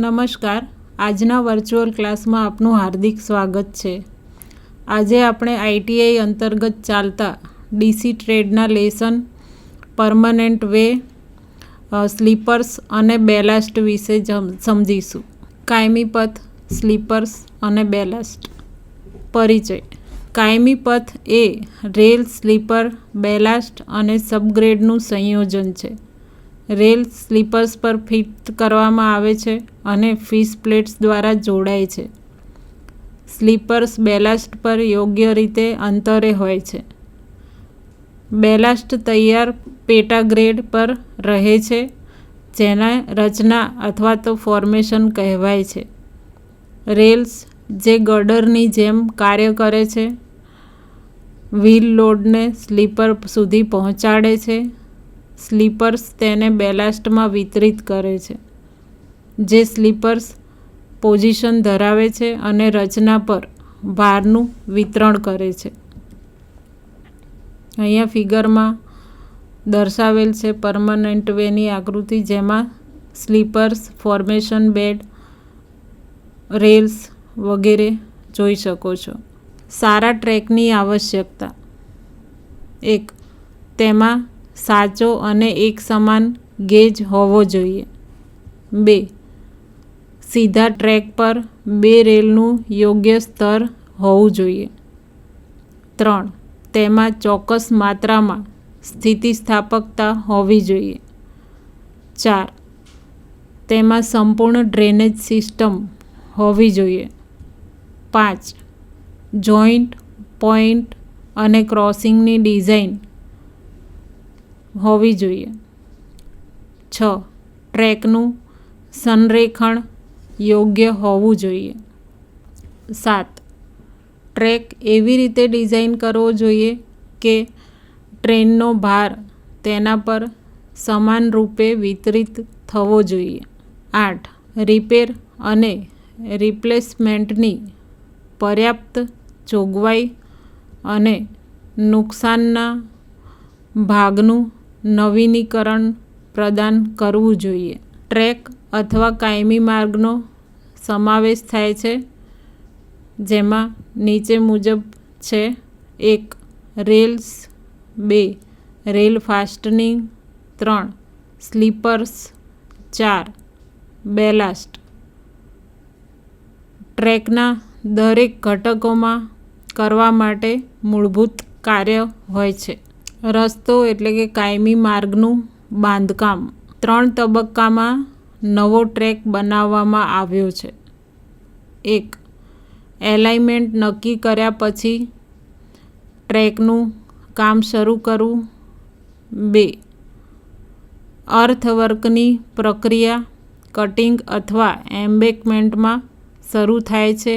નમસ્કાર. આજના વર્ચ્યુઅલ ક્લાસમાં આપનું હાર્દિક સ્વાગત છે. આજે આપણે આઈટીઆઈ અંતર્ગત ચાલતા ડીસી ટ્રેડના લેસન પરમનન્ટ વે, સ્લીપર્સ અને બેલાસ્ટ વિશે સમજીશું. કાયમી પથ, સ્લીપર્સ અને બેલાસ્ટ. પરિચય. કાયમી પથ એ રેલ, સ્લીપર, બેલાસ્ટ અને સબગ્રેડનું સંયોજન છે. રેલ સ્લીપર્સ પર ફિટ કરવામાં આવે છે અને ફિશ પ્લેટ્સ દ્વારા જોડાય છે. સ્લીપર્સ બેલાસ્ટ પર યોગ્ય રીતે અંતરે હોય છે. બેલાસ્ટ તૈયાર પેટાગ્રેડ પર રહે છે, જેને રચના અથવા તો ફોર્મેશન કહેવાય છે. રેલ્સ જે ગર્ડરની જેમ કાર્ય કરે છે, વ્હીલ લોડને સ્લીપર સુધી પહોંચાડે છે. સ્લીપર્સ તેને બેલાસ્ટમાં વિતરિત કરે છે, જે સ્લીપર્સ પોઝિશન ધરાવે છે અને રચના પર ભારનું વિતરણ કરે છે. અહીંયા ફિગરમાં દર્શાવેલ છે પરમનન્ટ વેની આકૃતિ, જેમાં સ્લીપર્સ, ફોર્મેશન બેડ, રેલ્સ વગેરે જોઈ શકો છો. સારા ટ્રેકની આવશ્યકતા. 1. તેમાં સાચો અને એક સમાન ગેજ હોવો જોઈએ. 2. સીધા ટ્રેક પર 2 રેલનું યોગ્ય સ્તર હોવું જોઈએ. 3. તેમાં ચોક્કસ માત્રામાં સ્થિતિસ્થાપકતા હોવી જોઈએ. 4. તેમાં સંપૂર્ણ ડ્રેનેજ સિસ્ટમ હોવી જોઈએ. 5. જોઈન્ટ, પોઈન્ટ અને ક્રોસિંગની ડિઝાઇન હોવી જોઈએ. 6. ટ્રેકનું સંરેખણ યોગ્ય હોવું જોઈએ. 7. ટ્રેક એવી રીતે ડિઝાઇન કરવો જોઈએ કે ટ્રેનનો ભાર તેના પર સમાનરૂપે વિતરિત થવો જોઈએ. 8. રિપેર અને રિપ્લેસમેન્ટની પર્યાપ્ત જોગવાઈ અને નુકસાનના ભાગનું નવીનીકરણ પ્રદાન કરવું જોઈએ. ટ્રેક અથવા કાયમી માર્ગનો સમાવેશ થાય છે, જેમાં નીચે મુજબ છે. 1. Rails. 2. Rail fastening. 3. Sleepers. 4. Ballast. ટ્રેકના દરેક ઘટકોમાં કરવા માટે મૂળભૂત કાર્ય હોય છે. રસ્તો એટલે કે કાયમી માર્ગનું બાંધકામ. 3 તબક્કામાં નવો ટ્રેક બનાવવામાં આવ્યો છે. 1. એલાઇનમેન્ટ નક્કી કર્યા પછી ટ્રેકનું કામ શરૂ કરવું. 2. અર્થવર્કની પ્રક્રિયા કટિંગ અથવા એમ્બેકમેન્ટમાં શરૂ થાય છે.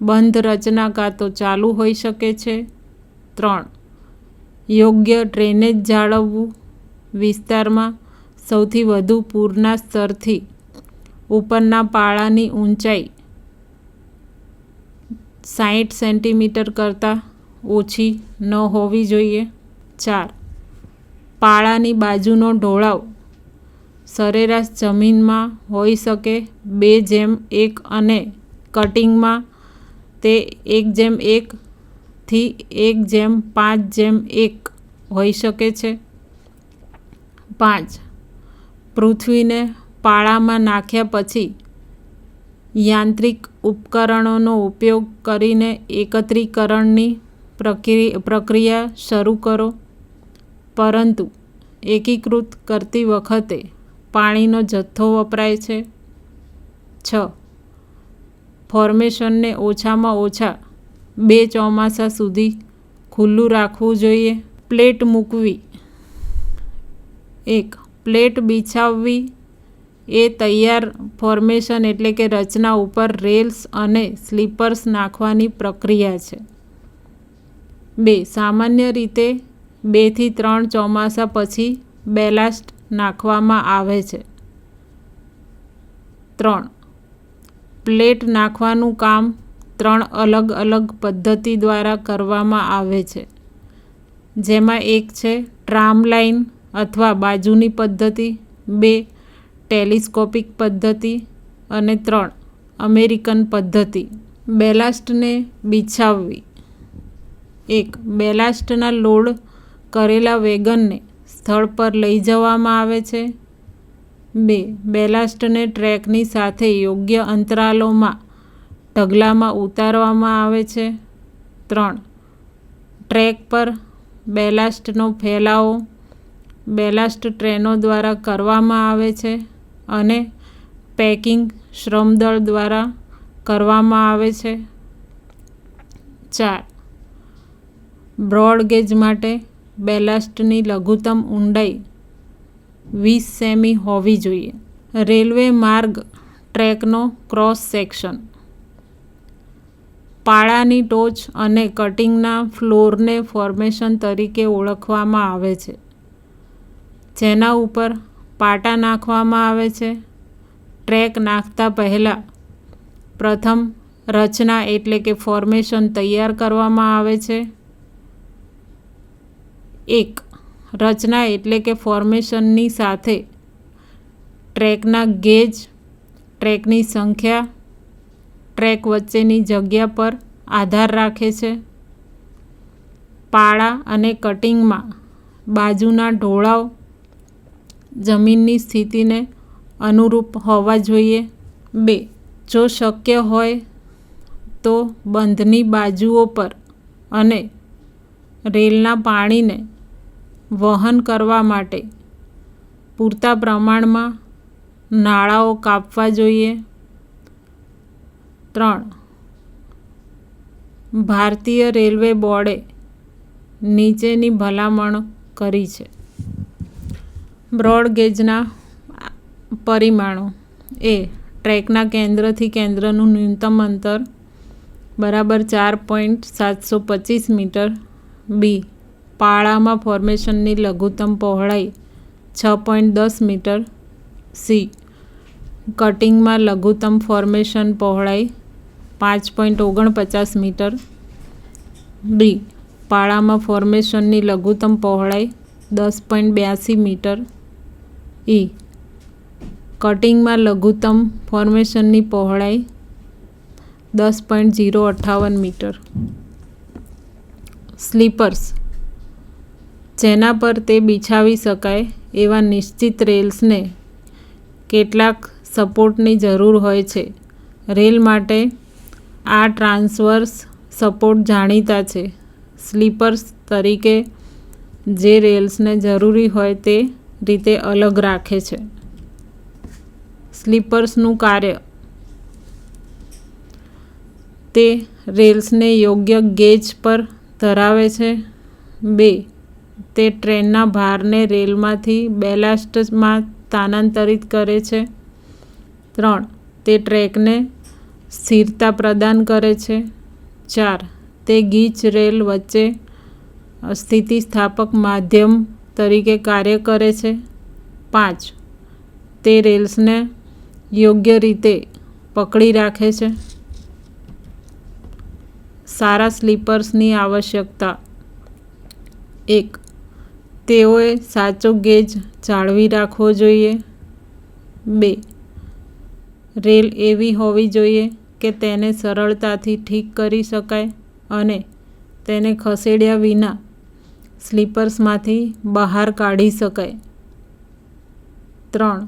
બંધ રચના કાં તો ચાલુ હોઈ શકે છે. 3. યોગ્ય ડ્રેનેજ જાળવવું. વિસ્તારમાં સૌથી વધુ પૂરના સ્તરથી ઉપરના પાળાની ઊંચાઈ 60 સેન્ટીમીટર કરતાં ઓછી ન હોવી જોઈએ. 4. પાળાની બાજુનો ઢોળાવ સરેરાશ જમીનમાં હોઈ શકે 2:1 અને કટિંગમાં તે 1:1 થી 1:5:1 હોઈ શકે છે. 5. પૃથ્વીને પાળામાં નાખ્યા પછી યાંત્રિક ઉપકરણોનો ઉપયોગ કરીને એકત્રીકરણની પ્રક્રિયા શરૂ કરો, પરંતુ એકીકૃત કરતી વખતે પાણીનો જથ્થો વપરાય છે. 6. ફોર્મેશનને ઓછામાં ઓછા 2 ચોમાસા સુધી ખુલ્લું રાખવું જોઈએ. પ્લેટ મૂકવી. 1. પ્લેટ બિછાવવી એ તૈયાર ફોર્મેશન એટલે કે રચના ઉપર રેલ્સ અને સ્લીપર્સ નાખવાની પ્રક્રિયા છે. 2. સામાન્ય રીતે 2 થી 3 ચોમાસા પછી બેલાસ્ટ નાખવામાં આવે છે. 3. પ્લેટ નાખવાનું કામ 3 અલગ અલગ પદ્ધતિ દ્વારા કરવામાં આવે છે, જેમાં 1 છે ટ્રામ લાઇન અથવા બાજુની પદ્ધતિ. 2. ટેલિસ્કોપિક પદ્ધતિ. અને 3. અમેરિકન પદ્ધતિ. બેલાસ્ટને બિછાવવી. 1. બેલાસ્ટના લોડ કરેલા વેગનને સ્થળ પર લઈ જવામાં આવે છે. 2. બેલાસ્ટને ટ્રેકની સાથે યોગ્ય અંતરાલોમાં ઢગલામાં ઉતારવામાં આવે છે. 3. ટ્રેક પર બેલાસ્ટનો ફેલાવો બેલાસ્ટ ટ્રેનો દ્વારા કરવામાં આવે છે અને પેકિંગ શ્રમદળ દ્વારા કરવામાં આવે છે. 4. બ્રોડ ગેજ માટે બેલાસ્ટની લઘુત્તમ ઊંડાઈ 20 સેમી હોવી જોઈએ. રેલવે માર્ગ ટ્રેકનો ક્રોસ સેક્શન. પાળાની ટોચ અને કટિંગના ફ્લોરને ફોર્મેશન તરીકે ઓળખવામાં આવે છે, જેના ઉપર પાટા નાખવામાં આવે છે. ટ્રેક નાખતા પહેલાં પ્રથમ રચના એટલે કે ફોર્મેશન તૈયાર કરવામાં આવે છે. 1. રચના એટલે કે ફોર્મેશનની સાથે ટ્રેકના ગેજ, ટ્રેકની સંખ્યા ટ્રેક વચ્ચેની જગ્યા પર આધાર રાખે છે. પાળા અને કટિંગમાં બાજુના ઢોળાવ જમીનની સ્થિતિને અનુરૂપ હોવા જોઈએ. 2. જો શક્ય હોય તો બંધની બાજુઓ પર અને રેલના પાણીને વહન કરવા માટે પૂરતા પ્રમાણમાં નાળાઓ કાપવા જોઈએ. 3. ભારતીય રેલવે બોર્ડે નીચેની ભલામણ કરી છે. બ્રોડ ગેજના પરિમાણો. એ. ટ્રેકના કેન્દ્રથી કેન્દ્રનું ન્યૂનતમ અંતર બરાબર 4.725 મીટર. બી. પાળામાં ફોર્મેશનની લઘુત્તમ પહોળાઈ 6.10 મીટર. સી. કટિંગમાં લઘુત્તમ ફોર્મેશન પહોળાઈ 5.49 મીટર. ડી. પાળામાં ફોર્મેશનની લઘુત્તમ પહોળાઈ 10.82 મીટર. ઈ. કટિંગમાં લઘુત્તમ ફોર્મેશનની પહોળાઈ 10.058 મીટર. સ્લીપર્સ. જેના પર તે બિછાવી શકાય એવા નિશ્ચિત રેલ્સને કેટલાક સપોર્ટની જરૂર હોય છે. રેલ માટે આ ટ્રાન્સવર્સ સપોર્ટ જાણીતા છે. સ્લીપર્સ તરીકે જે રેલ્સને જરૂરી હોય તે રીતે અલગ રાખે છે. સ્લીપર્સનું કાર્ય. તે રેલ્સને યોગ્ય ગેજ પર ધરાવે છે. 2. તે ટ્રેનના ભારને રેલમાંથી બેલાસ્ટમાં સ્થાનાંતરિત કરે છે. 3. તે ટ્રેકને સ્થિરતા પ્રદાન કરે છે. 4. તે ગીચ રેલ વચ્ચે સ્થિતિસ્થાપક માધ્યમ તરીકે કાર્ય કરે છે. 5. તે રેલ્સને યોગ્ય રીતે પકડી રાખે છે. સારા સ્લીપર્સની આવશ્યકતા. 1. તેઓએ સાચો ગેજ જાળવી રાખવો જોઈએ. 2. રેલ એવી હોવી જોઈએ કે તેને સરળતાથી ઠીક કરી શકાય અને તેને ખસેડ્યા વિના સ્લીપર્સમાંથી બહાર કાઢી શકાય. 3.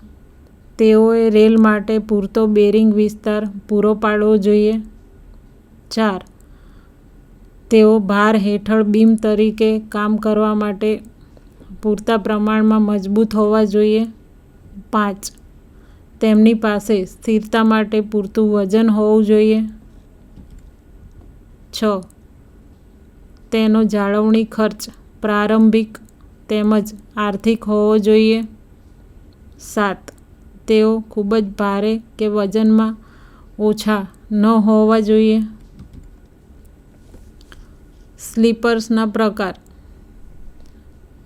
તેઓએ રેલ માટે પૂરતો બેરિંગ વિસ્તાર પૂરો પાડવો જોઈએ. 4. તેઓ ભાર હેઠળ બીમ તરીકે કામ કરવા માટે પૂરતા પ્રમાણમાં મજબૂત હોવા જોઈએ. 5. તેમની પાસે સ્થિરતા માટે પૂરતું વજન હોવું જોઈએ. 6. તેનો જાળવણી ખર્ચ પ્રારંભિક તેમજ આર્થિક હોવો જોઈએ. 7. તેઓ ખૂબ જ ભારે કે વજનમાં ઓછા ન હોવા જોઈએ. સ્લીપર્સના પ્રકાર.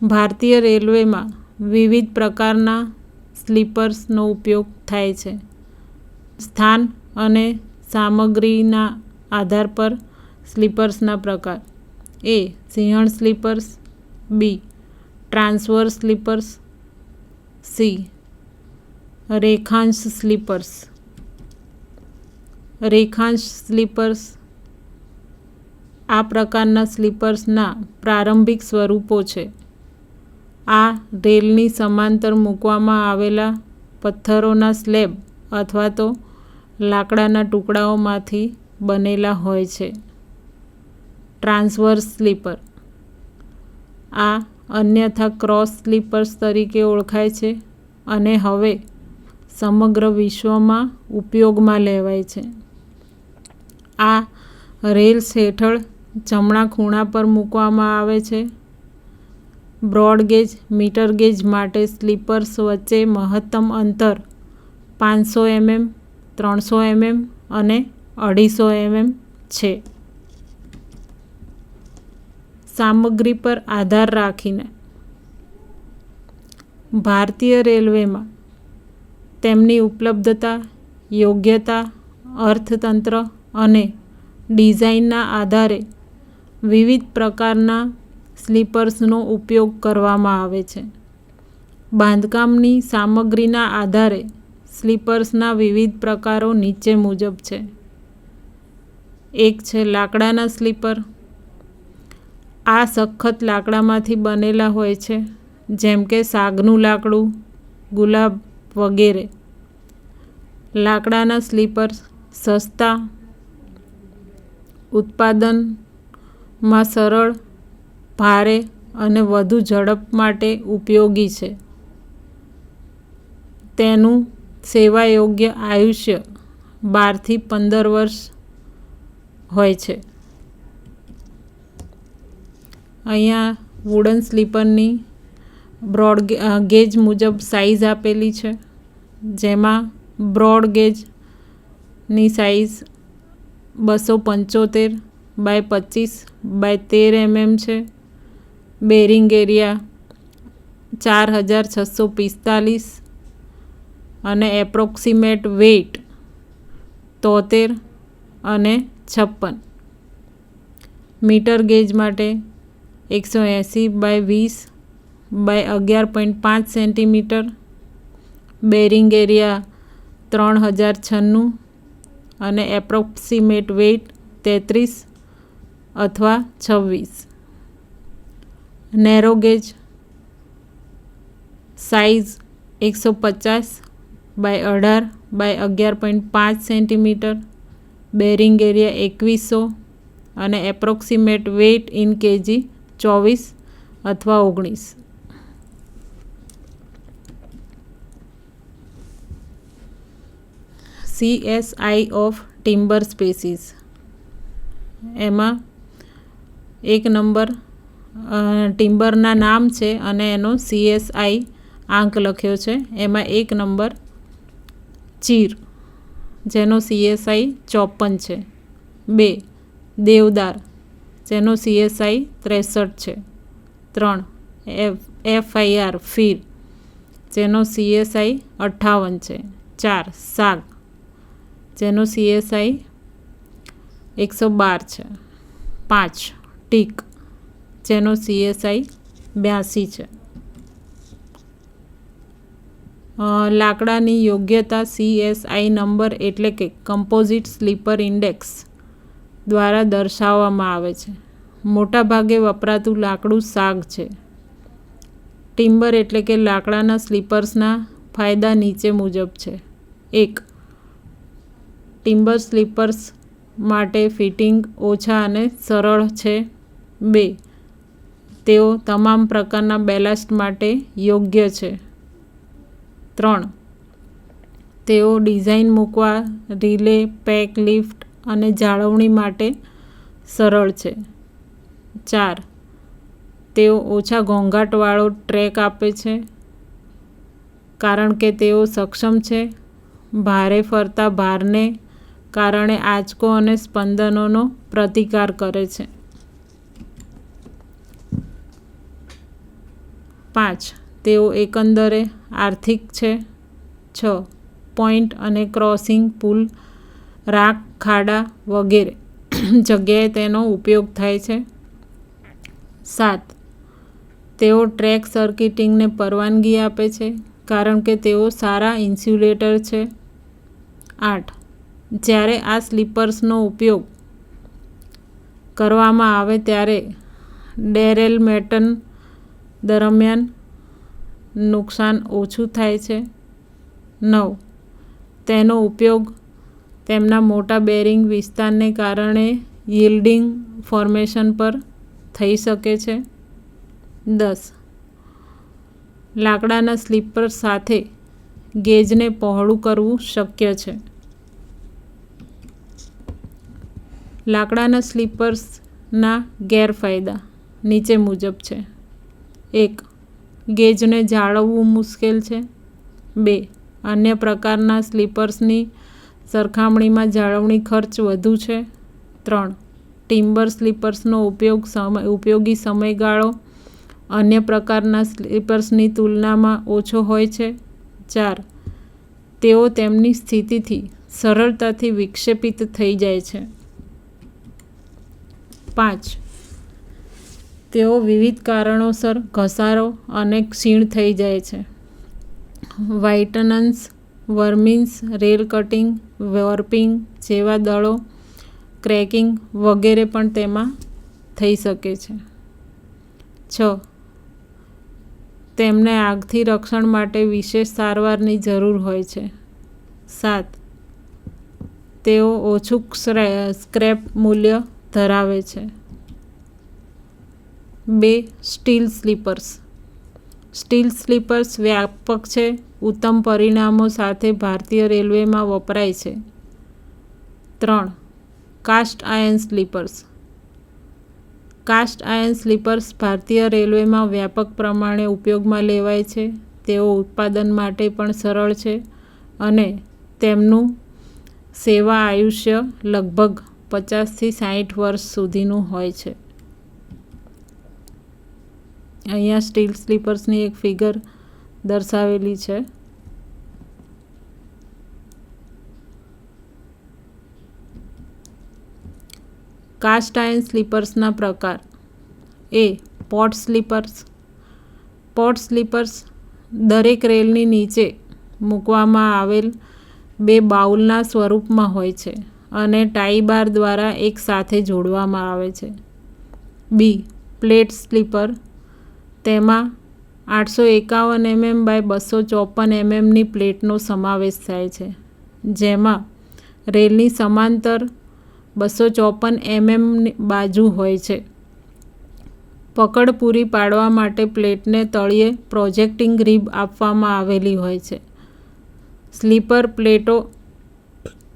ભારતીય રેલવેમાં વિવિધ પ્રકારના સ્લીપર્સનો ઉપયોગ થાય છે. સ્થાન અને સામગ્રીના આધાર પર સ્લીપર્સના પ્રકાર. એ. સિંહણ sleepers. B. Transverse sleepers. C. રેખાંશ સ્લીપર્સ. રેખાંશ સ્લીપર્સ આ પ્રકારના સ્લીપર્સના પ્રારંભિક સ્વરૂપો છે. આ રેલની સમાંતર મૂકવામાં આવેલા પથ્થરોના સ્લેબ અથવા તો લાકડાના ટુકડાઓમાંથી બનેલા હોય છે. ટ્રાન્સવર્સ સ્લીપર આ અન્યથા ક્રોસ સ્લીપર્સ તરીકે ઓળખાય છે અને હવે સમગ્ર વિશ્વમાં ઉપયોગમાં લેવાય છે. આ રેલ્સ હેઠળ જમણા ખૂણા પર મૂકવામાં આવે છે. બ્રોડ ગેજ મીટર ગેજ માટે સ્લીપર્સ વચ્ચે મહત્તમ અંતર 500 mm, 300 mm અને 250 mm છે. સામગ્રી પર આધાર રાખીને ભારતીય રેલવેમાં તેમની ઉપલબ્ધતા, યોગ્યતા, અર્થતંત્ર અને ડિઝાઇનના આધારે વિવિધ પ્રકારના સ્લીપર્સનો ઉપયોગ કરવામાં આવે છે. બાંધકામની સામગ્રીના આધારે સ્લીપર્સના વિવિધ પ્રકારો નીચે મુજબ છે. એક છે લાકડાના સ્લીપર. આ સખત લાકડામાંથી બનેલા હોય છે, જેમ કે સાગનું લાકડું, ગુલાબ વગેરે. લાકડાના સ્લીપર્સ સસ્તા, ઉત્પાદનમાં સરળ, ભારે અને વધુ ઝડપ માટે ઉપયોગી છે. તેનું સેવાયોગ્ય આયુષ્ય 12 થી 15 વર્ષ હોય છે. અહીંયા વુડન સ્લીપરની બ્રોડ ગેજ મુજબ સાઇઝ આપેલી છે, જેમાં બ્રોડ ગેજની સાઇઝ 275 બાય 25 બાય 13 mm છે. બેરિંગ એરિયા 4645 અને એપ્રોક્સિમેટ વેઇટ 73 અને 56. મીટર ગેજ માટે 180 by 20 by 11.5 centimetre. Bearing area 3096 અને એપ્રોક્સિમેટ વેઇટ 33 અથવા 26. Narrow gauge size 150 by 18 by 11.5 centimetre. Bearing area 2100 અને એપ્રોક્સિમેટ વેઇટ ઇન કેજી 24 અથવા 19. CSI ઓફ ટિમ્બર સ્પેસીસ એમાં 1 number ટિમ્બરના નામ છે અને એનો CSI આંક લખ્યો છે. એમાં 1 નંબર ચીર, જેનો CSI 54 છે. 2 દેવદાર, જેનો CSI 63 છે. 3 FIR ફીર, જેનો CSI 58 છે. 4 સાગ, જેનો CSI 112 છે. 5 ટીક, જેનો CSI 82 છે. લાકડાની યોગ્યતા CSI નંબર એટલે કે કમ્પોઝિટ સ્લીપર ઇન્ડેક્સ દ્વારા દર્શાવવામાં આવે છે. મોટાભાગે વપરાતું લાકડું સાગ છે. ટિમ્બર એટલે કે લાકડાના સ્લીપર્સના ફાયદા નીચે મુજબ છે. 1. ટિમ્બર સ્લીપર્સ માટે ફિટિંગ ઓછા અને સરળ છે. 2. તેઓ તમામ પ્રકારના બેલાસ્ટ માટે યોગ્ય છે. 3. તેઓ ડિઝાઇન મૂકવા, રિલે, પેક, લિફ્ટ અને જાળવણી માટે સરળ છે. 4. તેઓ ઓછા ઘોંઘાટવાળો ટ્રેક આપે છે, કારણ કે તેઓ સક્ષમ છે ભારે ફરતા ભારને કારણે આંચકો અને સ્પંદનોનો પ્રતિકાર કરે છે. 5. તેઓ એકંદરે આર્થિક છે. 6. પોઇન્ટ અને ક્રોસિંગ પુલ, રાખ, ખાડા વગેરે જગ્યાએ તેનો ઉપયોગ થાય છે. 7. તેઓ ટ્રેક સર્કિટિંગને પરવાનગી આપે છે, કારણ કે તેઓ સારા ઇન્સ્યુલેટર છે. 8. જ્યારે આ સ્લીપર્સનો ઉપયોગ કરવામાં આવે ત્યારે ડેરેલમેન્ટ દરમિયાન નુકસાન ઓછું થાય છે. 9. તેનો ઉપયોગ તેમના મોટા બેરિંગ વિસ્તારને કારણે યીલ્ડિંગ ફોર્મેશન પર થઈ શકે છે. 10. લાકડાના સ્લીપર સાથે ગેજને પહોળું કરવું શક્ય છે. લાકડાના સ્લીપર્સના ગેરફાયદા નીચે મુજબ છે. 1. ગેજને જાળવવું મુશ્કેલ છે. 2. અન્ય પ્રકારના સ્લીપર્સની સરખામણીમાં જાળવણી ખર્ચ વધુ છે. 3. ટિમ્બર સ્લીપર્સનો ઉપયોગી સમયગાળો અન્ય પ્રકારના સ્લીપર્સની તુલનામાં ઓછો હોય છે. 4. તેઓ તેમની સ્થિતિથી સરળતાથી વિક્ષેપિત થઈ જાય છે. 5. તેઓ વિવિધ કારણોસર ઘસારો અને ક્ષીણ થઈ જાય છે. વાઇટનન્સ, વર્મિન્સ, રેલ કટિંગ, વોર્પિંગ જેવા દળો, ક્રેકિંગ વગેરે પણ તેમાં થઈ શકે છે. 6. તેમને આગથી રક્ષણ માટે વિશેષ સારવારની જરૂર હોય છે. 7. તેઓ ઓછું સ્ક્રેપ મૂલ્ય ધરાવે છે. 2. Steel sleepers. સ્ટીલ સ્લીપર્સ વ્યાપક છે, ઉત્તમ પરિણામો સાથે ભારતીય રેલવેમાં વપરાય છે. 3. Cast iron sleepers. Cast iron sleepers ભારતીય રેલવેમાં વ્યાપક પ્રમાણે ઉપયોગમાં લેવાય છે. તેઓ ઉત્પાદન માટે પણ સરળ છે અને તેમનું સેવા આયુષ્ય લગભગ 50થી 60 વર્ષ સુધીનું હોય છે. અહીંયા સ્ટીલ સ્લીપર્સની એક ફિગર દર્શાવેલી છે. કાસ્ટ આયર્ન સ્લીપર્સના પ્રકાર. A. Pot sleepers. Pot sleepers દરેક રેલની નીચે મૂકવામાં આવેલ 2 બાઉલના સ્વરૂપમાં હોય છે અને ટાઈ બાર દ્વારા એક સાથે જોડવામાં આવે છે. B. Plate sleeper. તેમાં 851 mm બાય 254 mmની પ્લેટનો સમાવેશ થાય છે, જેમાં રેલની સમાંતર 254 mm બાજુ હોય છે. પકડ પૂરી પાડવા માટે પ્લેટને તળિયે પ્રોજેક્ટિંગ રિબ આપવામાં આવેલી હોય છે. સ્લીપર પ્લેટો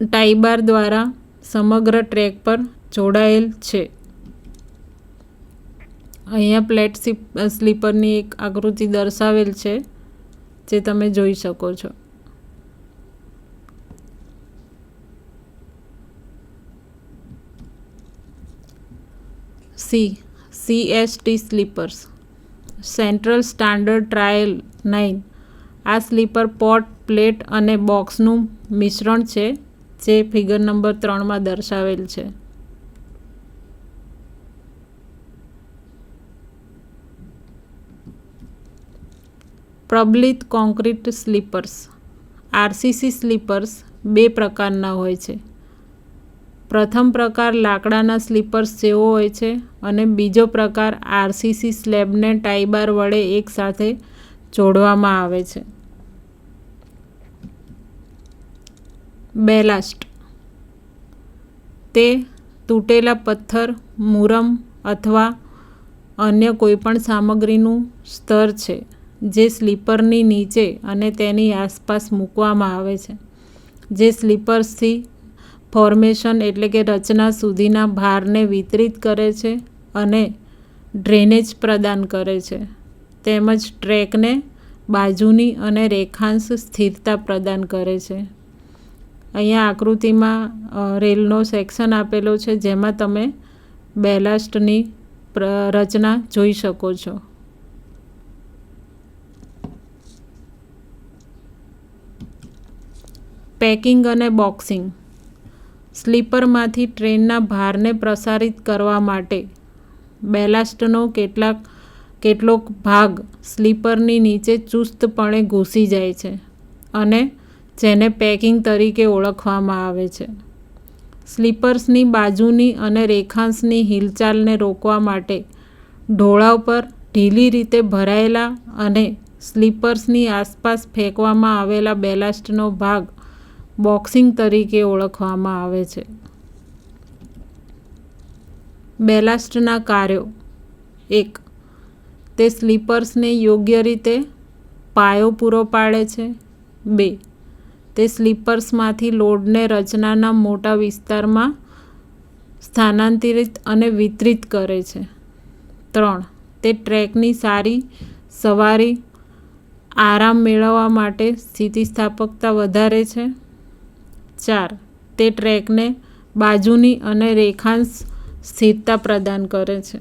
ટાઈ-બાર દ્વારા સમગ્ર ટ્રેક પર જોડાયેલ છે. અહીંયા પ્લેટ સ્લીપરની એક આકૃતિ દર્શાવેલ છે, જે તમે જોઈ શકો છો. CST sleepers. Central standard trial 9. આ સ્લીપર પોટ, પ્લેટ અને બોક્સનું મિશ્રણ છે, જે ફિગર નંબર 3માં દર્શાવેલ છે. પ્રબલિત કોન્ક્રીટ સ્લીપર્સ. RCC સ્લીપર્સ 2 પ્રકારના હોય છે. પ્રથમ પ્રકાર લાકડાના સ્લીપર્સ જેવો હોય છે અને બીજો પ્રકાર RCC સ્લેબને ટાઈ-બાર વડે એકસાથે જોડવામાં આવે છે. બેલાસ્ટ. તે તૂટેલા પથ્થર, મુરમ અથવા અન્ય કોઈપણ સામગ્રીનું સ્તર છે જે સ્લીપરની નીચે અને તેની આસપાસ મૂકવામાં આવે છે, જે સ્લીપર્સથી ફોર્મેશન એટલે કે રચના સુધીના ભારને વિતરિત કરે છે અને ડ્રેનેજ પ્રદાન કરે છે, તેમજ ટ્રેકને બાજુની અને રેખાંશ સ્થિરતા પ્રદાન કરે છે. અહીંયા આકૃતિમાં રેલનો સેક્શન આપેલો છે, જેમાં તમે બેલાસ્ટની રચના જોઈ શકો છો. પેકિંગ અને બોક્સિંગ. સ્લીપરમાંથી ટ્રેનના ભારને પ્રસારિત કરવા માટે બેલાસ્ટનો કેટલોક ભાગ સ્લીપરની નીચે ચુસ્તપણે ઘૂસી જાય છે અને જેને પેકિંગ તરીકે ઓળખવામાં આવે છે. સ્લીપર્સની બાજુની અને રેખાંશની હિલચાલને રોકવા માટે ઢોળાવ પર ઢીલી રીતે ભરાયેલા અને સ્લીપર્સની આસપાસ ફેંકવામાં આવેલા બેલાસ્ટનો ભાગ બોક્સિંગ તરીકે ઓળખવામાં આવે છે. બેલાસ્ટના કાર્યો: 1. તે સ્લીપર્સને યોગ્ય રીતે પાયો પૂરો પાડે છે. 2. તે સ્લીપર્સમાંથી લોડને રચનાના મોટા વિસ્તારમાં સ્થાનાંતરિત અને વિતરિત કરે છે. 3. તે ટ્રેકની સારી સવારી આરામ મેળવવા માટે સ્થિતિસ્થાપકતા વધારે છે. 4. તે ટ્રેકને બાજુની અને રેખાંશ સ્થિરતા પ્રદાન કરે છે.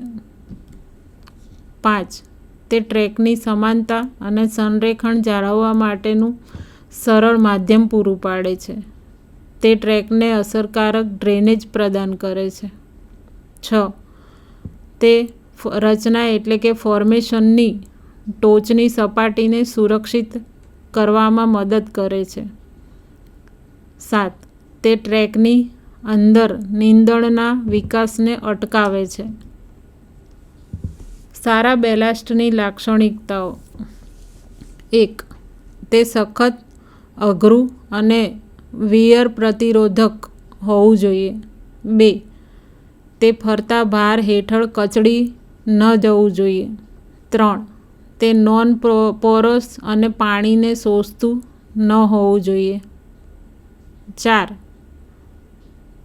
5. તે ટ્રેકની સમાનતા અને સંરેખણ જાળવવા માટેનું સરળ માધ્યમ પૂરું પાડે છે. તે ટ્રેકને અસરકારક ડ્રેનેજ પ્રદાન કરે છે. 6. તે રચના એટલે કે ફોર્મેશનની ટોચની સપાટીને સુરક્ષિત કરવામાં મદદ કરે છે. 7. તે ટ્રેકની અંદર નીંદણના વિકાસને અટકાવે છે. સારા બેલાસ્ટની લાક્ષણિકતાઓ: 1. તે સખત, અઘરું અને વિયર પ્રતિરોધક હોવું જોઈએ. 2. તે ફરતા ભાર હેઠળ કચડી ન જવું જોઈએ. 3. તે નોન પોરસ અને પાણીને શોષતું ન હોવું જોઈએ. 4.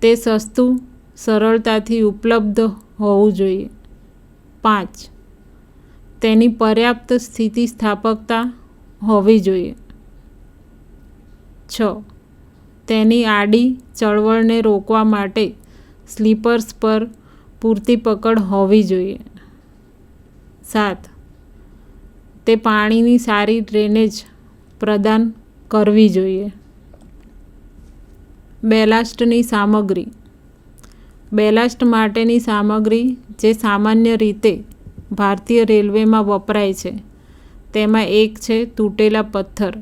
તે સસ્તું, સરળતાથી ઉપલબ્ધ હોવું જોઈએ. 5. તેની પર્યાપ્ત સ્થિતિસ્થાપકતા હોવી જોઈએ. 6. તેની આડી ચળવળને રોકવા માટે સ્લીપર્સ પર પૂરતી પકડ હોવી જોઈએ. 7. તે પાણીની સારી ડ્રેનેજ પ્રદાન કરવી જોઈએ. બેલાસ્ટની સામગ્રી: બેલાસ્ટ માટેની સામગ્રી જે સામાન્ય રીતે ભારતીય રેલવેમાં વપરાય છે તેમાં 1 છે તૂટેલા પથ્થર,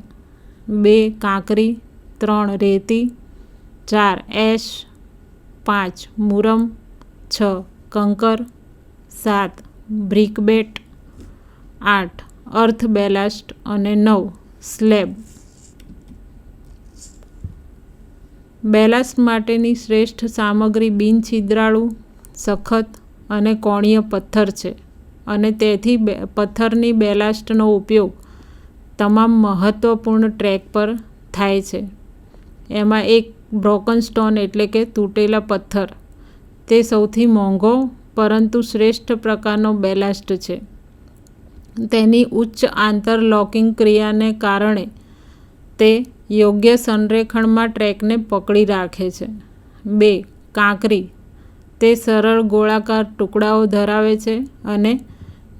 2 કાંકરી, 3 રેતી, 4 એશ, 5 મુરમ, 6 કંકર, 7 બ્રિકબેટ, 8 અર્થ બેલાસ્ટ અને 9 સ્લેબ. બેલાસ્ટ માટેની શ્રેષ્ઠ સામગ્રી બિન-છિદ્રાળુ, સખત અને કોણીય પથ્થર છે અને તેથી પથ્થરની બેલાસ્ટનો ઉપયોગ તમામ મહત્વપૂર્ણ ટ્રેક પર થાય છે. એમાં એક બ્રોકન સ્ટોન એટલે કે તૂટેલા પથ્થર તે સૌથી મોંઘો પરંતુ શ્રેષ્ઠ પ્રકારનો બેલાસ્ટ છે. તેની ઉચ્ચ આંતરલોકિંગ ક્રિયાને કારણે તે યોગ્ય સંરેખણમાં ટ્રેકને પકડી રાખે છે. 2 કાંકરી તે સરળ ગોળાકાર ટુકડાઓ ધરાવે છે અને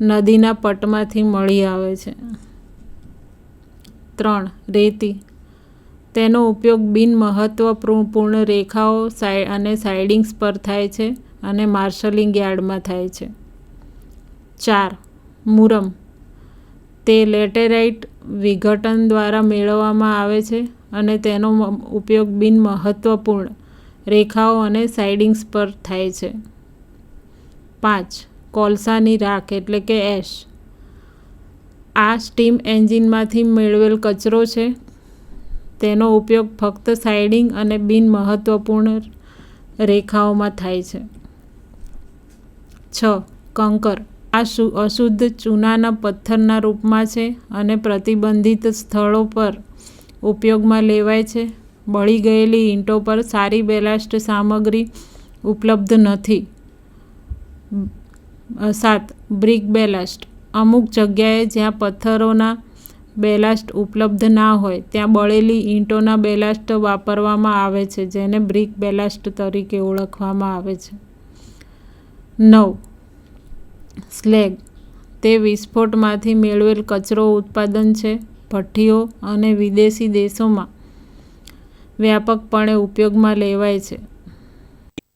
નદીના પટમાંથી મળી આવે છે. 3 રેતી તેનો ઉપયોગ બિન-મહત્વપૂર્ણ રેખાઓ અને સાઇડિંગ્સ પર થાય છે અને માર્શલિંગ યાર્ડમાં થાય છે. 4 મુરમ તે લેટેરાઇટ વિઘટન દ્વારા મેળવવામાં આવે છે અને તેનો ઉપયોગ બિન-મહત્વપૂર્ણ રેખાઓ અને સાઇડિંગ્સ પર થાય છે. 5 કોલસાની રાખ એટલે કે એશ આ સ્ટીમ એન્જિનમાંથી મેળવેલ કચરો છે. તેનો ઉપયોગ ફક્ત સાઇડિંગ અને બિન-મહત્વપૂર્ણ રેખાઓમાં થાય છે. 6 કંકર આ અશુદ્ધ ચૂનાના પથ્થરના રૂપમાં છે અને પ્રતિબંધિત સ્થળો પર ઉપયોગમાં લેવાય છે. બળી ગયેલી ઈંટો પર સારી બેલાસ્ટ સામગ્રી ઉપલબ્ધ નથી. 7 બ્રિક બેલાસ્ટ અમુક જગ્યાએ જ્યાં પથ્થરોના બેલાસ્ટ ઉપલબ્ધ ના હોય ત્યાં બળેલી ઈંટોના બેલાસ્ટ વાપરવામાં આવે છે જેને બ્રિક બેલાસ્ટ તરીકે ઓળખવામાં આવે છે. 9 સ્લેગ તે વિસ્ફોટમાંથી મેળવેલ કચરો ઉત્પાદન છે. ભઠ્ઠીઓ અને વિદેશી દેશોમાં व्यापकपणे उपयोग में लेवाय छे।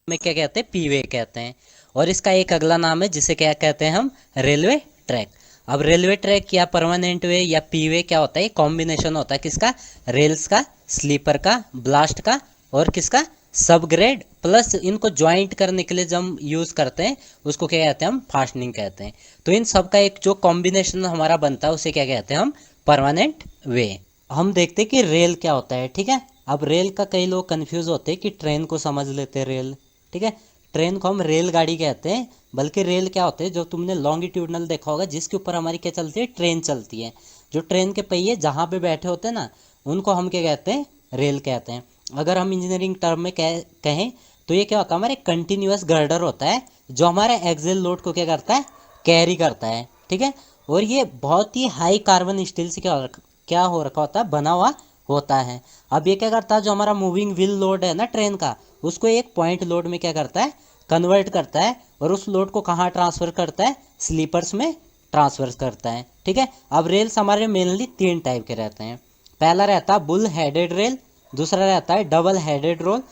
में क्या कहते हैं, पीवे कहते हैं। और इसका एक अगला नाम है जिसे क्या कहते हैं हम, रेलवे ट्रैक। अब रेलवे ट्रैक या परमानेंट वे या पीवे क्या होता है, कॉम्बिनेशन होता है किसका, रेल्स का, स्लीपर का, ब्लास्ट का और किसका, सब ग्रेड प्लस इनको ज्वाइंट करने के लिए जब हम यूज़ करते हैं उसको क्या कहते हैं, हम फास्टनिंग कहते हैं। तो इन सब का एक जो कॉम्बिनेशन हमारा बनता है उसे क्या कहते हैं, हम परमानेंट वे। हम देखते हैं कि रेल क्या होता है, ठीक है। अब रेल का कई लोग कंफ्यूज होते हैं कि ट्रेन को समझ लेते हैं रेल, ठीक है। ट्रेन को हम रेलगाड़ी कहते हैं, बल्कि रेल क्या होते हैं, जो तुमने लॉन्गिट्यूडनल देखा होगा जिसके ऊपर हमारी क्या चलती है, ट्रेन चलती है। जो ट्रेन के पहिए जहाँ पे बैठे होते हैं ना, उनको हम क्या कहते हैं, रेल कहते हैं। अगर हम इंजीनियरिंग टर्म में कहें तो ये क्या होता है, हमारे कंटिन्यूअस गर्डर होता है जो हमारे एक्सेल लोड को क्या करता है, कैरी करता है, ठीक है। और ये बहुत ही हाई कार्बन स्टील से क्या हो रखा होता है, बना हुआ होता है। अब ये क्या करता है, जो हमारा मूविंग व्हील लोड है ना ट्रेन का, उसको एक पॉइंट लोड में क्या करता है, कन्वर्ट करता है। और उस लोड को कहाँ ट्रांसफर करता है, स्लीपर्स में ट्रांसफर करता है, ठीक है। अब रेल्स हमारे मेनली 3 टाइप के रहते हैं। पहला रहता है बुल हेडेड रेल, दूसरा रहता है डबल हेडेड रोल,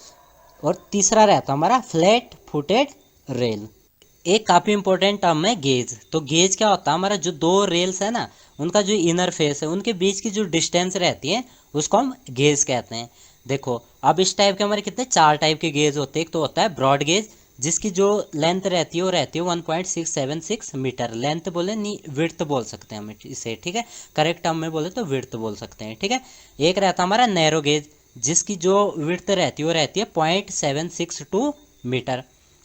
और तीसरा रहता है हमारा फ्लैट फुटेड रेल। एक काफ़ी इंपॉर्टेंट टर्म है गेज। तो गेज क्या होता है, हमारा जो 2 रेल्स है ना, उनका जो इनर फेस है, उनके बीच की जो डिस्टेंस रहती है उसको हम गेज कहते हैं। देखो अब इस टाइप के हमारे कितने 4 टाइप के गेज होते हैं। एक तो होता है ब्रॉड गेज, जिसकी जो लेंथ रहती है वो रहती है 1.676 मीटर। लेंथ बोले नहीं, विड्थ बोल सकते हैं हम इसे, ठीक है। करेक्ट टर्म में बोले तो विड्थ बोल सकते हैं, ठीक है। एक रहता है हमारा नैरो गेज, जिसकी जो विड्थ रहती है वो रहती है 0.762 मीटर।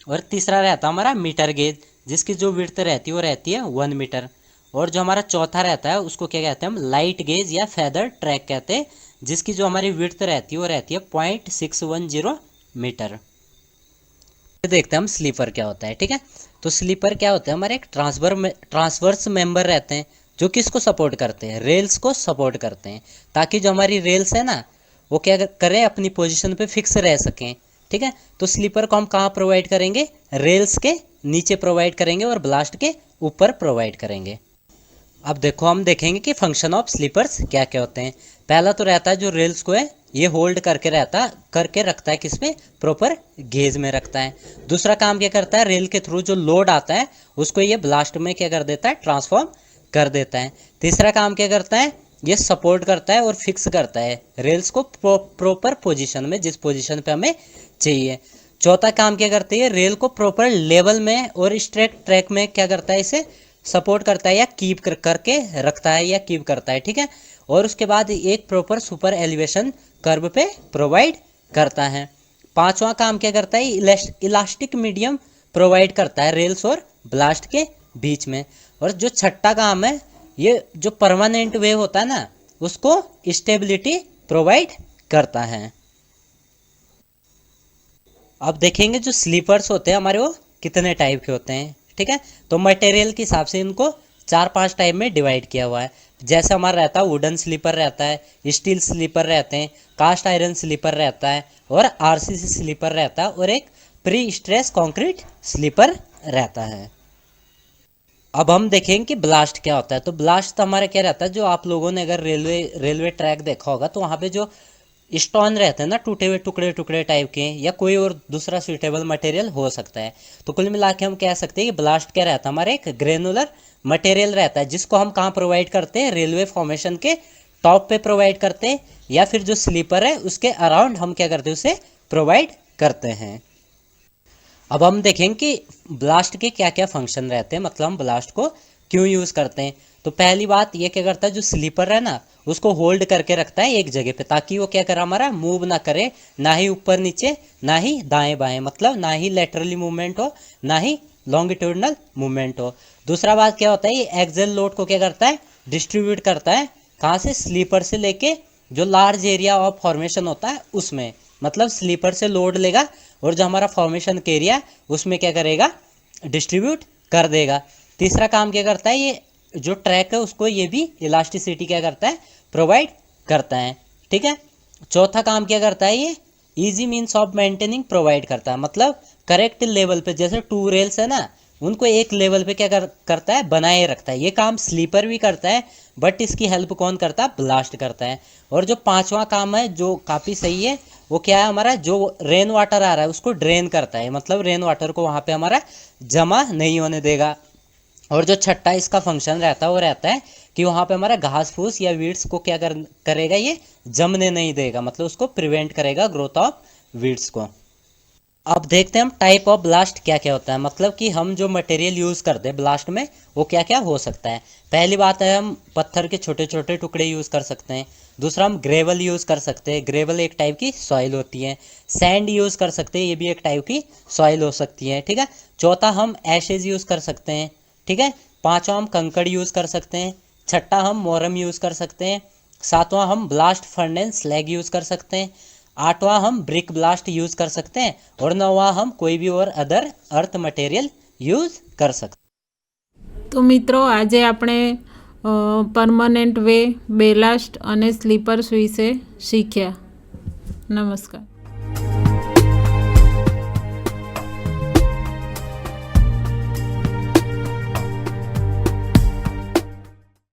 और तीसरा रहता है हमारा मीटर गेज, जिसकी जो विड्थ रहती है वो रहती है 1 मीटर। और जो हमारा चौथा रहता है उसको क्या कहते हैं, हम लाइट गेज या फेदर ट्रैक कहते हैं, जिसकी जो हमारी विड्थ रहती है वो रहती है 0.610 मीटर। देखते हैं हम स्लीपर क्या होता है, ठीक है। तो स्लीपर क्या होता है, हमारे एक ट्रांसवर्स मेंबर रहते हैं जो किसको सपोर्ट करते हैं, रेल्स को सपोर्ट करते हैं, ताकि जो हमारी रेल्स है ना वो क्या करें, अपनी पोजीशन पे फिक्स रह सकें, ठीक है। तो स्लीपर को हम कहाँ प्रोवाइड करेंगे, रेल्स के नीचे प्रोवाइड करेंगे और ब्लास्ट के ऊपर प्रोवाइड करेंगे। अब देखो हम देखेंगे कि फंक्शन ऑफ स्लीपर्स क्या क्या होते हैं। पहला तो रहता है जो रेल्स को है ये होल्ड करके रखता है, किस में, प्रॉपर गेज में रखता है। दूसरा काम क्या करता है, रेल के थ्रू जो लोड आता है उसको ये ब्लास्ट में क्या कर देता है, ट्रांसफॉर्म कर देता है। तीसरा काम क्या करता है, ये सपोर्ट करता है और फिक्स करता है रेल्स को प्रॉपर पोजीशन में, जिस पोजीशन पे हमें चाहिए। चौथा काम क्या करती है, रेल को प्रॉपर लेवल में और स्ट्रेट ट्रैक में क्या करता है, इसे सपोर्ट करता है या कीप करके रखता है या कीप करता है, ठीक है। और उसके बाद एक प्रॉपर सुपर एलिवेशन कर्व पे प्रोवाइड करता है। पांचवा काम क्या करता है, इलास्टिक मीडियम प्रोवाइड करता है रेल्स और ब्लास्ट के बीच में। और जो छठा काम है, ये जो परमानेंट वेव होता है ना उसको स्टेबिलिटी प्रोवाइड करता है। अब देखेंगे जो स्लीपर्स होते हैं हमारे वो कितने टाइप के होते हैं, ठीक है। तो मटेरियल के हिसाब से इनको 4-5 टाइप में डिवाइड किया हुआ है। जैसे हमारा रहता है वुडन स्लीपर रहता है, स्टील स्लीपर रहते हैं, कास्ट आयरन स्लीपर रहता है, और आरसीसी स्लीपर रहता है, और एक प्री स्ट्रेस कंक्रीट स्लीपर रहता है। अब हम देखेंगे कि ब्लास्ट क्या होता है। तो ब्लास्ट तो हमारा क्या रहता है, जो आप लोगों ने अगर रेलवे ट्रैक देखा होगा तो वहाँ पे जो स्टोन रहते हैं ना, टूटे हुए टुकड़े टुकड़े टाइप के, या कोई और दूसरा सुइटेबल मटेरियल हो सकता है। तो कुल मिला के हम कह सकते हैं कि ब्लास्ट क्या रहता है, हमारे एक ग्रेनुलर मटेरियल रहता है, जिसको हम कहाँ प्रोवाइड करते हैं, रेलवे फॉर्मेशन के टॉप पे प्रोवाइड करते हैं, या फिर जो स्लीपर है उसके अराउंड हम क्या करते हैं, उसे प्रोवाइड करते हैं। अब हम देखेंगे कि ब्लास्ट के क्या क्या फंक्शन रहते हैं, मतलब हम ब्लास्ट को क्यों यूज़ करते हैं। तो पहली बात ये क्या करता है, जो स्लीपर है ना उसको होल्ड करके रखता है एक जगह पे, ताकि वो क्या करे, हमारा मूव ना करे, ना ही ऊपर नीचे, ना ही दाएं बाएं, मतलब ना ही लेटरली मूवमेंट हो, ना ही लॉन्गिट्यूडनल मूवमेंट हो। दूसरा बात क्या होता है, ये एक्सेल लोड को क्या करता है, डिस्ट्रीब्यूट करता है, कहाँ से, स्लीपर से लेके जो लार्ज एरिया ऑफ फॉर्मेशन होता है उसमें, मतलब स्लीपर से लोड लेगा और जो हमारा फॉर्मेशन के एरिया उसमें क्या करेगा, डिस्ट्रीब्यूट कर देगा। तीसरा काम क्या करता है, ये जो ट्रैक है उसको ये भी इलास्टिसिटी क्या करता है, प्रोवाइड करता है, ठीक है। चौथा काम क्या करता है, ये easy means of maintaining provide करता है, मतलब करेक्ट लेवल पे, जैसे 2 रेल्स है ना उनको एक लेवल पे क्या करता है, बनाए रखता है। ये काम स्लीपर भी करता है, बट इसकी हेल्प कौन करता है, ब्लास्ट करता है। और जो पांचवा काम है जो काफ़ी सही है, वो क्या है, हमारा जो रेन वाटर आ रहा है उसको ड्रेन करता है, मतलब रेन वाटर को वहाँ पे हमारा जमा नहीं होने देगा। और जो छठा इसका फंक्शन रहता है वो रहता है कि वहाँ पे हमारा घास फूस या वीड्स को क्या करेगा, ये जमने नहीं देगा, मतलब उसको प्रिवेंट करेगा ग्रोथ ऑफ वीड्स को। अब देखते हैं हम टाइप ऑफ ब्लास्ट क्या क्या होता है, मतलब कि हम जो मटेरियल यूज़ करते हैं ब्लास्ट में वो क्या क्या हो सकता है। पहली बात है हम पत्थर के छोटे छोटे टुकड़े यूज़ कर सकते हैं। दूसरा हम ग्रेवल यूज़ कर सकते हैं, ग्रेवल एक टाइप की सॉइल होती है। सैंड यूज़ कर सकते हैं, ये भी एक टाइप की सॉइल हो सकती है, ठीक है। चौथा हम एशेज यूज़ कर सकते हैं, ठीक है। पांचवा हम कंकड़ यूज़ कर सकते हैं। छठा हम मोरम यूज़ कर सकते हैं। सातवां हम ब्लास्ट फर्नेस स्लैग यूज़ कर सकते हैं। आठवां हम ब्रिक ब्लास्ट यूज़ कर सकते हैं। और नौवां हम कोई भी और अदर अर्थ मटेरियल यूज़ कर सकते हैं। તો મિત્રો આજે આપણે પરમનન્ટ વે, બેલાસ્ટ અને સ્લીપર્સ વિશે શીખ્યા. નમસ્કાર.